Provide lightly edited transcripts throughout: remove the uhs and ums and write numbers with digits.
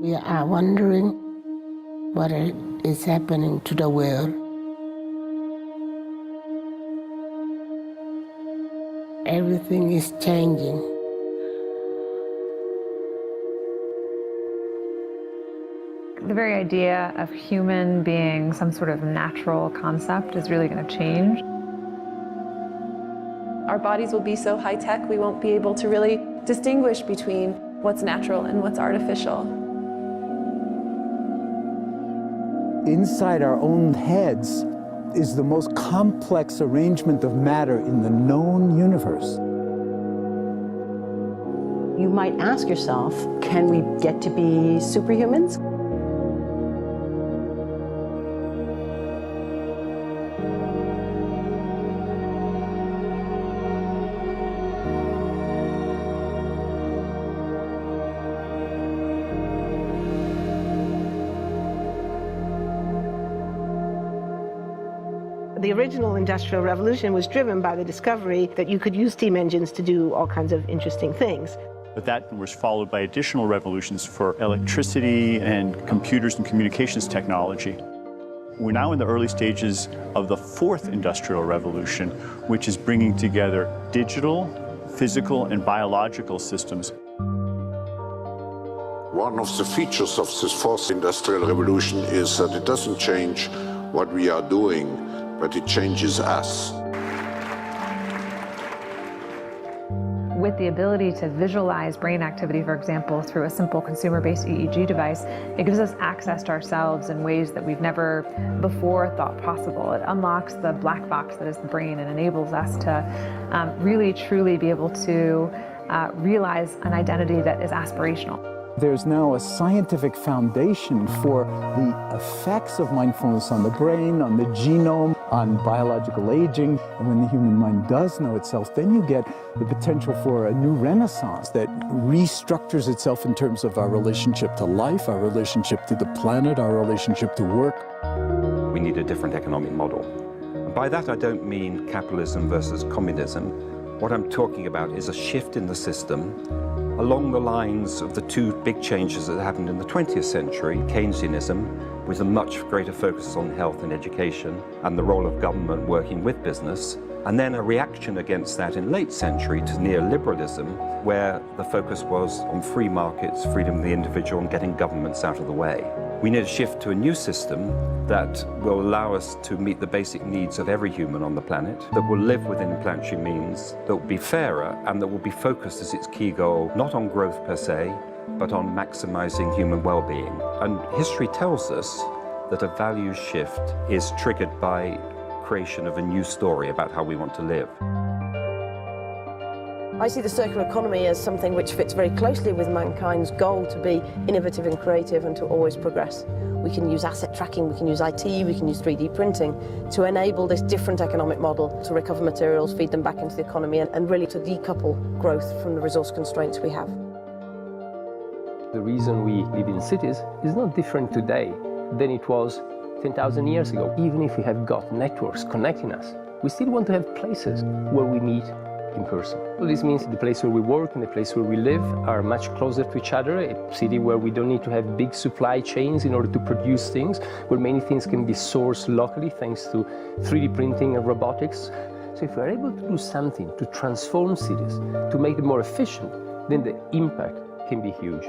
We are wondering what is happening to the world. Everything is changing. The very idea of human being some sort of natural concept is really going to change. Our bodies will be so high-tech, we won't be able to really distinguish between what's natural and what's artificial. Inside our own heads is the most complex arrangement of matter in the known universe. You might ask yourself, can we get to be superhumans? The original Industrial Revolution was driven by the discovery that you could use steam engines to do all kinds of interesting things. But that was followed by additional revolutions for electricity and computers and communications technology. We're now in the early stages of the fourth Industrial Revolution, which is bringing together digital, physical, and biological systems. One of the features of this fourth Industrial Revolution is that it doesn't change what we are doing, but it changes us. With the ability to visualize brain activity, for example, through a simple consumer-based EEG device, it gives us access to ourselves in ways that we've never before thought possible. It unlocks the black box that is the brain and enables us to really, truly be able to realize an identity that is aspirational. There's now a scientific foundation for the effects of mindfulness on the brain, on the genome, on biological aging. And when the human mind does know itself, then you get the potential for a new renaissance that restructures itself in terms of our relationship to life, our relationship to the planet, our relationship to work. We need a different economic model. And by that I don't mean capitalism versus communism. What I'm talking about is a shift in the system along the lines of the two big changes that happened in the 20th century, Keynesianism, with a much greater focus on health and education and the role of government working with business, and then a reaction against that in late century to neoliberalism, where the focus was on free markets, freedom of the individual, and getting governments out of the way. We need a shift to a new system that will allow us to meet the basic needs of every human on the planet, that will live within planetary means, that will be fairer, and that will be focused as its key goal, not on growth per se, but on maximizing human well-being. And history tells us that a values shift is triggered by creation of a new story about how we want to live. I see the circular economy as something which fits very closely with mankind's goal to be innovative and creative and to always progress. We can use asset tracking, we can use IT, we can use 3D printing to enable this different economic model to recover materials, feed them back into the economy, and really to decouple growth from the resource constraints we have. The reason we live in cities is not different today than it was 10,000 years ago. Even if we have got networks connecting us, we still want to have places where we meet in person. Well, this means the place where we work and the place where we live are much closer to each other, a city where we don't need to have big supply chains in order to produce things, where many things can be sourced locally thanks to 3D printing and robotics. So if we're able to do something to transform cities, to make them more efficient, then the impact can be huge.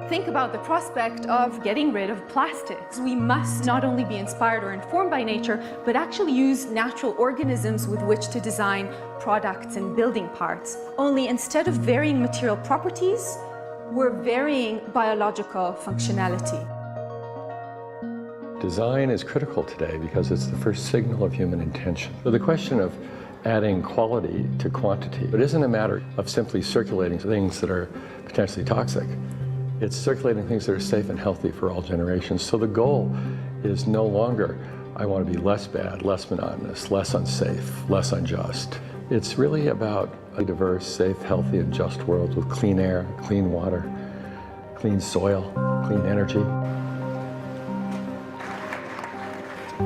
Think about the prospect of getting rid of plastics. We must not only be inspired or informed by nature, but actually use natural organisms with which to design products and building parts. Only instead of varying material properties, we're varying biological functionality. Design is critical today because it's the first signal of human intention. So the question of adding quality to quantity, it isn't a matter of simply circulating things that are potentially toxic. It's circulating things that are safe and healthy for all generations. So the goal is no longer, I want to be less bad, less monotonous, less unsafe, less unjust. It's really about a diverse, safe, healthy, and just world with clean air, clean water, clean soil, clean energy.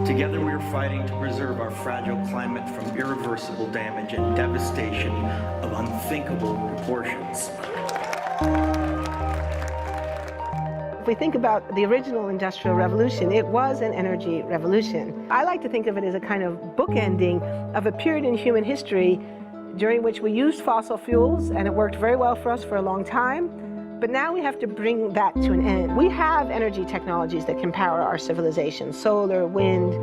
Together we are fighting to preserve our fragile climate from irreversible damage and devastation of unthinkable proportions. If we think about the original Industrial Revolution, it was an energy revolution. I like to think of it as a kind of bookending of a period in human history during which we used fossil fuels, and it worked very well for us for a long time. But now we have to bring that to an end. We have energy technologies that can power our civilization: solar, wind,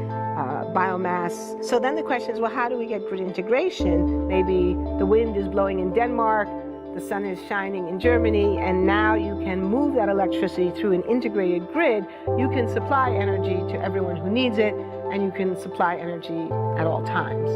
biomass. So then the question is, well, how do we get grid integration? Maybe the wind is blowing in Denmark, the sun is shining in Germany, and now you can move that electricity through an integrated grid. You can supply energy to everyone who needs it, and you can supply energy at all times.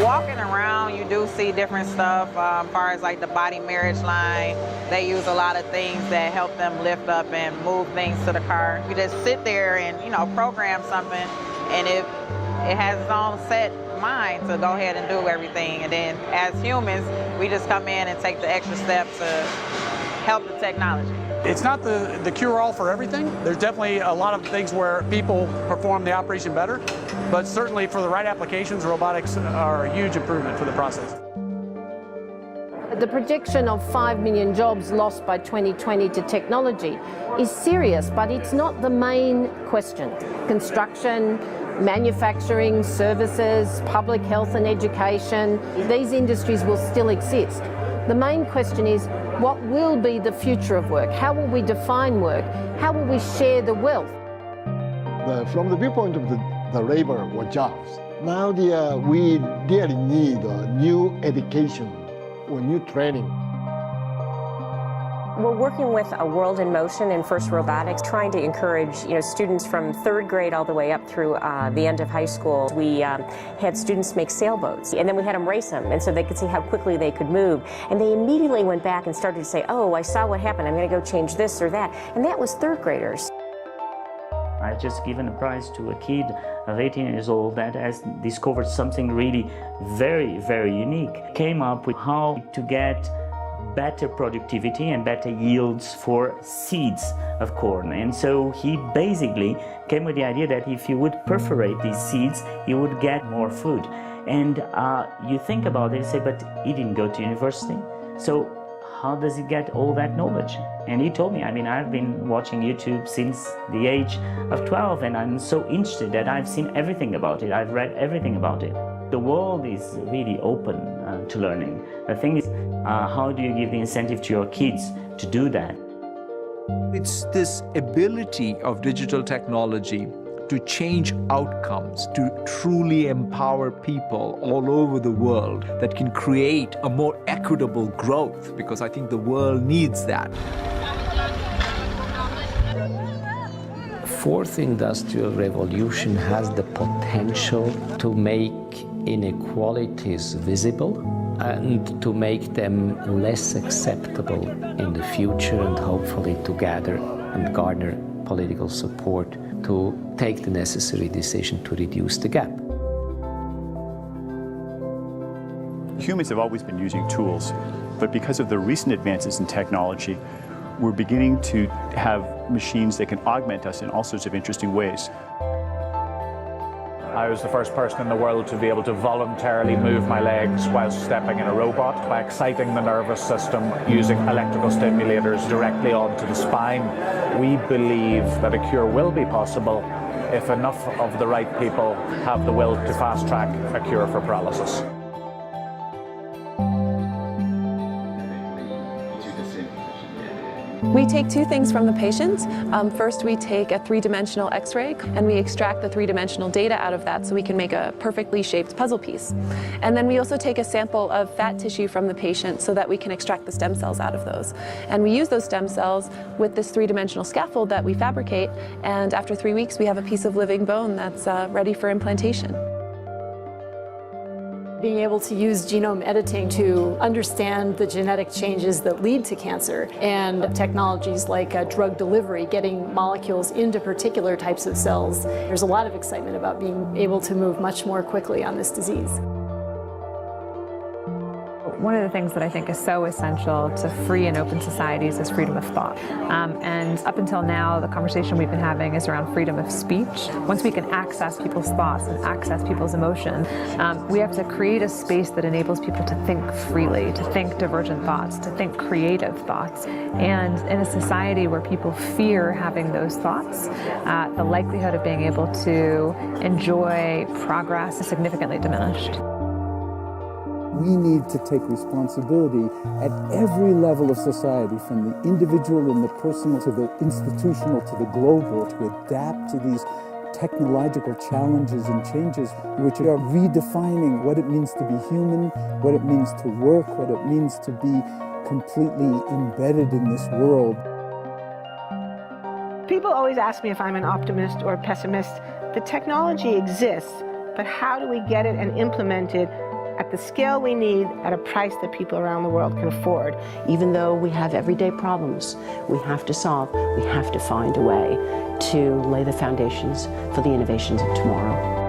Walking around, you do see different stuff as far as like the body marriage line. They use a lot of things that help them lift up and move things to the car. You just sit there and, you know, program something, and it has its own set mind to go ahead and do everything. And then as humans, we just come in and take the extra step to help the technology. It's not the cure-all for everything. There's definitely a lot of things where people perform the operation better, but certainly for the right applications, robotics are a huge improvement for the process. The prediction of 5 million jobs lost by 2020 to technology is serious, but it's not the main question. Construction, manufacturing, services, public health and education, these industries will still exist. The main question is, what will be the future of work? How will we define work? How will we share the wealth? From the viewpoint of the labor or jobs, now we really need new education or new training. We're working with a World in Motion and First Robotics, trying to encourage students from 3rd grade all the way up through the end of high school. We had students make sailboats, and then we had them race them, and so they could see how quickly they could move. And they immediately went back and started to say, oh, I saw what happened, I'm going to go change this or that. And that was 3rd graders. I just given a prize to a kid of 18 years old that has discovered something really very, very unique. Came up with how to get better productivity and better yields for seeds of corn. And so he basically came with the idea that if you would perforate these seeds, you would get more food. And you think about it and say, but he didn't go to university. So how does he get all that knowledge? And he told me, I mean, I've been watching YouTube since the age of 12, and I'm so interested that I've seen everything about it. I've read everything about it. The world is really open to learning. The thing is, how do you give the incentive to your kids to do that? It's this ability of digital technology to change outcomes, to truly empower people all over the world that can create a more equitable growth, because I think the world needs that. Fourth Industrial Revolution has the potential to make inequalities visible and to make them less acceptable in the future, and hopefully to gather and garner political support to take the necessary decision to reduce the gap. Humans have always been using tools, but because of the recent advances in technology, we're beginning to have machines that can augment us in all sorts of interesting ways. I was the first person in the world to be able to voluntarily move my legs while stepping in a robot by exciting the nervous system using electrical stimulators directly onto the spine. We believe that a cure will be possible if enough of the right people have the will to fast-track a cure for paralysis. We take two things from the patient. First, we take a three-dimensional X-ray, and we extract the three-dimensional data out of that so we can make a perfectly shaped puzzle piece. And then we also take a sample of fat tissue from the patient so that we can extract the stem cells out of those. And we use those stem cells with this three-dimensional scaffold that we fabricate, and after 3 weeks, we have a piece of living bone that's ready for implantation. Being able to use genome editing to understand the genetic changes that lead to cancer, and technologies like drug delivery, getting molecules into particular types of cells. There's a lot of excitement about being able to move much more quickly on this disease. One of the things that I think is so essential to free and open societies is freedom of thought. And up until now, the conversation we've been having is around freedom of speech. Once we can access people's thoughts and access people's emotion, we have to create a space that enables people to think freely, to think divergent thoughts, to think creative thoughts. And in a society where people fear having those thoughts, the likelihood of being able to enjoy progress is significantly diminished. We need to take responsibility at every level of society, from the individual and the personal to the institutional to the global, to adapt to these technological challenges and changes, which are redefining what it means to be human, what it means to work, what it means to be completely embedded in this world. People always ask me if I'm an optimist or a pessimist. The technology exists, but how do we get it and implement it at the scale we need at a price that people around the world can afford? Even though we have everyday problems we have to solve, we have to find a way to lay the foundations for the innovations of tomorrow.